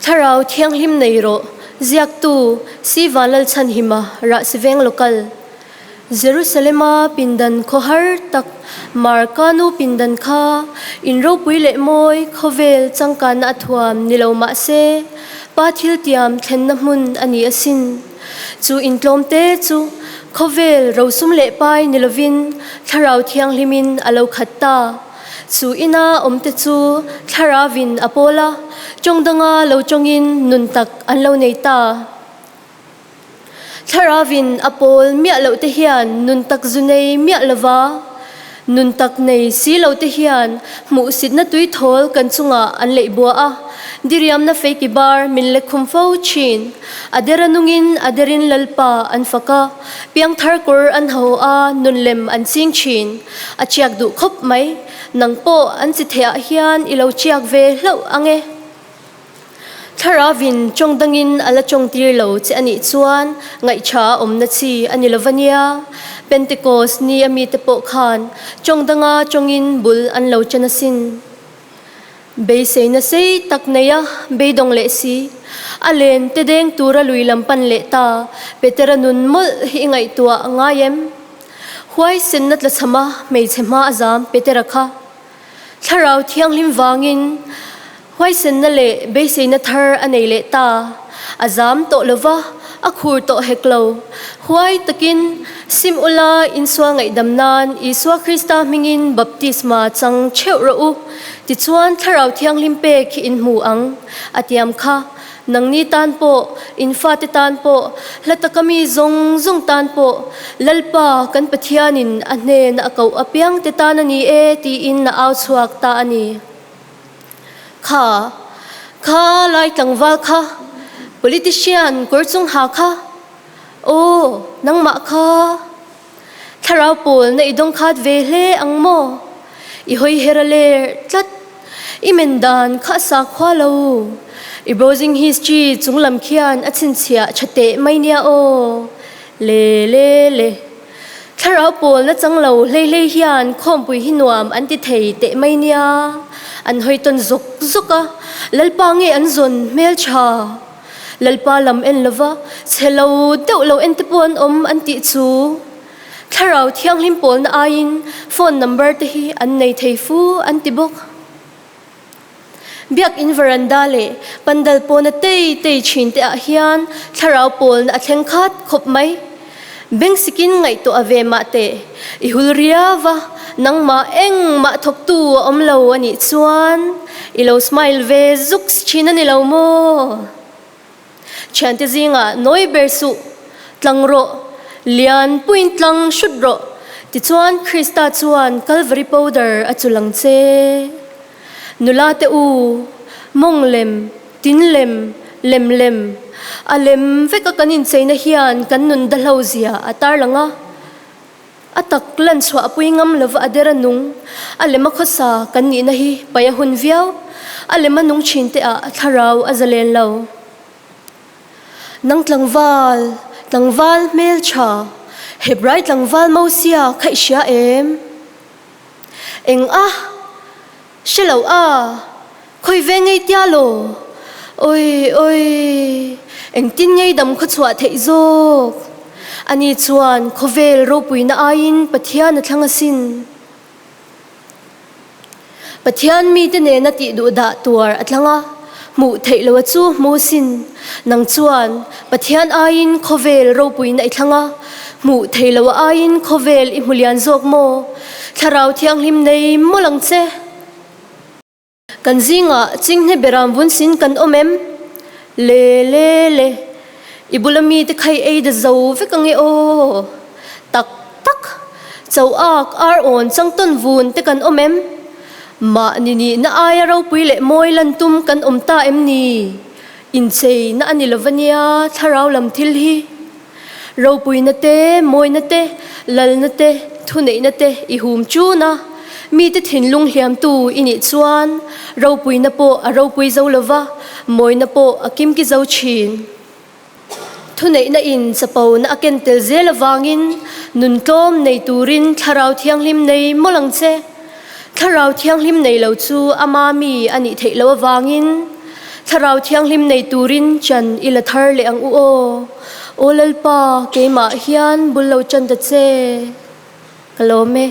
Thlarau Thianghlim nei ro ziak tu si valal chan hima ra siveng lokal Jerusalema pindan kohar tak markanu pindan kha inro puile moi khovel changka na thuam nilo ma se pathil tiam thlenna mun ani asin chu intlom te chu khovel rosum le pai nilovin Thlarau Thianghlimin alo khatta chu ina omte chu Thlarawin apola chongdanga lo chongin nun tak anlo nei ta Thlarawin apol mia lo te hian nun tak zunei mia lova nun tak nei si lo te hian mu sit na tui thol kan chunga an lei bua a diriam na feki bar min le khumfo chin aderanungin aderin lalpa an faka piang thar kur an ho a nun lem an sing chin achiak du khop mai nangpo an chi thea hian ilo chiak ve hlo ange Thlarawin chongdangin ala chongtir lo che ani chuan ngai tha omna chi ani lovania Pentecost ni ami te po khan chongdanga chongin bul an lo chanasin be seina sei takneya be dong le si alen te deng tura lui lampan le ta peteranun mol hi ngai tua ngayem huai sennat la chama mei chema azam peterakha Thlarau Thianghlim wangin huai senna le be seina thar anei le ta azam to lova akhur to heklo huai takin simula inswa ngai damnan iswa Krista mingin baptisma chang cheu ro ti chuan Thlarau Thianghlim pe khi in mu ang atiam kha nangni tan po infate tan po latakami zong tan po lalpa kan pathianin anhe na akau apiang te tanani e ti in na aw chuak ta ani kha lai tlangwal kha politician korchung ha kha o nangma kha Thlarau pol na idong khat ve hle angmo I hoi herale tlat imendan kha sa khwalo I browsing history chunglam khian achin chia chate mainia o le Thlarau pol na changlo le hian khompui hinuam anti thei te mainia an hoiton zoka lalpa nge an zon mel cha lalpa lam en lova chelo deulo entepon om anti chu Thlarau Thianghlim pol na ain phone number te hi an nei thei fu anti bok biak in veranda le pandal po na te chin te a hian Thlarau pol na athleng khat khop mai beng sikin ngai to ave ma te I hulria wa nang ma eng ma thok tu omlo ani chuan ilo smile ve zuk china ni lo mo chante zinga noi bersu tlangro lian puin tlang shudro ti chuan Krista chuan Calvary powder achulang che nulate u monglem tinlem lemlem alem veka kanin cheina hian kan nun dalho zia atar langa atak lan chwa puingam lova adera nung alema khosa kan ni na hi paya hun viau alema nung chinte a Thlarau azalen lo nang tlangwal mel cha hebrai tlangwal mausia khaisia em eng a shilo a khoi ve ngei tia lo oi eng tin ngei dam kho chwa thei zok ani chuan khovel ro puina ain pathian a thlangasin pathian mi te ne na ti du da tuar atlanga mu thei lo chu mu sin nang chuan pathian ain khovel ro puina I thlanga mu thei lo ain khovel I mulian zok mo Thlarau Thianghlim nei molang che kan zinga chingne beram bun sin kan omem le ibulami te khai ei da zo vekange o tak chau ak ar on changton vun te kan omem ma ni na aya ro puile moi lan tum kan omta emni in chei na ani lovania Thlarau lam thil hi ro puina te moi na te lal na te thunei na te I hum chu na mi te thinlung hliam tu ini chuan ro puina po a ro pui zo lova moi na po akim ki zo chin thunei na in chapo na aken tel zel awangin nun tlom nei turin Thlarau Thianghlim nei molang che Thlarau Thianghlim nei lo chu ama mi ani thei lo awangin Thlarau Thianghlim nei turin chan ila thar le ang uo olal pa keima hian bullo chan da che kalome